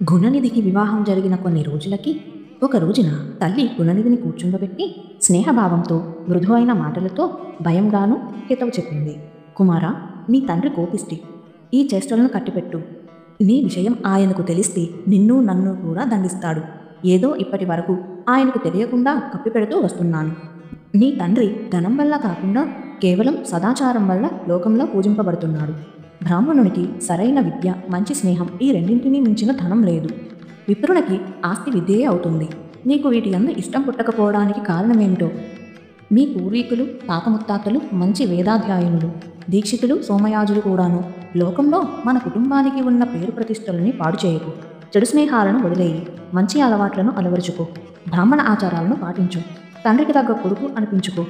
గుణనిధికి వివాహం జరిగిన కొన్ని రోజులకి ఒక రోజున తల్లి గుణనిధిని కూర్చుండబెట్టి స్నేహభావంతో మృదువైన మాటలతో భయంగాను హితవు చెప్పింది. కుమారా, మీ తండ్రి కోపిష్టి. ఈ చేష్టలను కట్టిపెట్టు. నీ విషయం ఆయనకు తెలిస్తే నిన్ను నన్ను కూడా దండిస్తాడు. ఏదో ఇప్పటి వరకు ఆయనకు తెలియకుండా కప్పిపెడుతూ వస్తున్నాను. నీ తండ్రి ధనం వల్ల కాకుండా కేవలం సదాచారం వల్ల లోకంలో పూజింపబడుతున్నాడు. బ్రాహ్మణునికి సరైన విద్య, మంచి స్నేహం ఈ రెండింటినీ మించిన ధనం లేదు. విప్రునికి ఆస్తి విద్యే అవుతుంది. నీకు వీటి యందు ఇష్టం పుట్టకపోవడానికి కారణమేమిటో? మీ పూర్వీకులు తాత ముత్తాతలు మంచి వేదాధ్యాయునులు, దీక్షితులు, సోమయాజులు కూడాను. లోకంలో మన కుటుంబానికి ఉన్న పేరు ప్రతిష్టలని పాడు చేయకు. చెడు స్నేహాలను వదిలేయి. మంచి అలవాట్లను అలవరుచుకో. బ్రాహ్మణ ఆచారాలను పాటించు. తండ్రికి తగ్గ కొడుకు అనిపించుకో.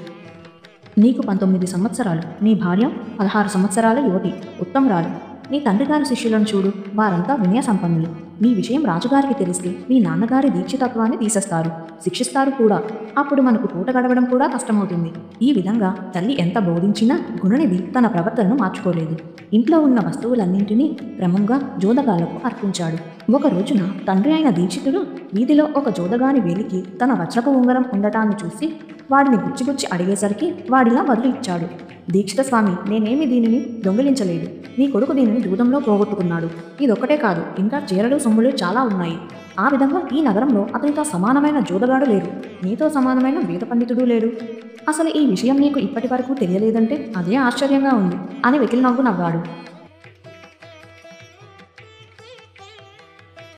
నీకు 19 సంవత్సరాలు, నీ భార్య 16 సంవత్సరాల యువతి, ఉత్తమరాలు. నీ తండ్రి గారి శిష్యులను చూడు, వారంతా వినయ సంపన్నులు. నీ విషయం రాజుగారికి తెలిస్తే మీ నాన్నగారి దీక్షితత్వాన్ని తీసేస్తారు, శిక్షిస్తారు కూడా. అప్పుడు మనకు పూట గడవడం కూడా కష్టమవుతుంది. ఈ విధంగా తల్లి ఎంత బోధించినా గుణనిధి తన ప్రవర్తనను మార్చుకోలేదు. ఇంట్లో ఉన్న వస్తువులన్నింటినీ క్రమంగా జోదగాళ్లకు అర్పించాడు. ఒక రోజున తండ్రి అయిన దీక్షితుడు వీధిలో ఒక జోదగాని వేలికి తన వజ్రపు ఉంగరం ఉండటాన్ని చూసి వాడిని గుచ్చిగుచ్చి అడిగేసరికి వాడిలా బదులు ఇచ్చాడు. దీక్షిత స్వామి, నేనేమి దీనిని దొంగిలించలేదు. నీ కొడుకు దీనిని జూదంలో పోగొట్టుకున్నాడు. ఇదొక్కటే కాదు, ఇంకా చీరలు సొమ్ములు చాలా ఉన్నాయి. ఆ విధంగా ఈ నగరంలో అతనితో సమానమైన జోదగాడు లేడు. నీతో సమానమైన వేద పండితుడు లేడు. అసలు ఈ విషయం నీకు ఇప్పటి వరకు తెలియలేదంటే అదే ఆశ్చర్యంగా ఉంది అని వెకిలి నవ్వు నవ్వాడు.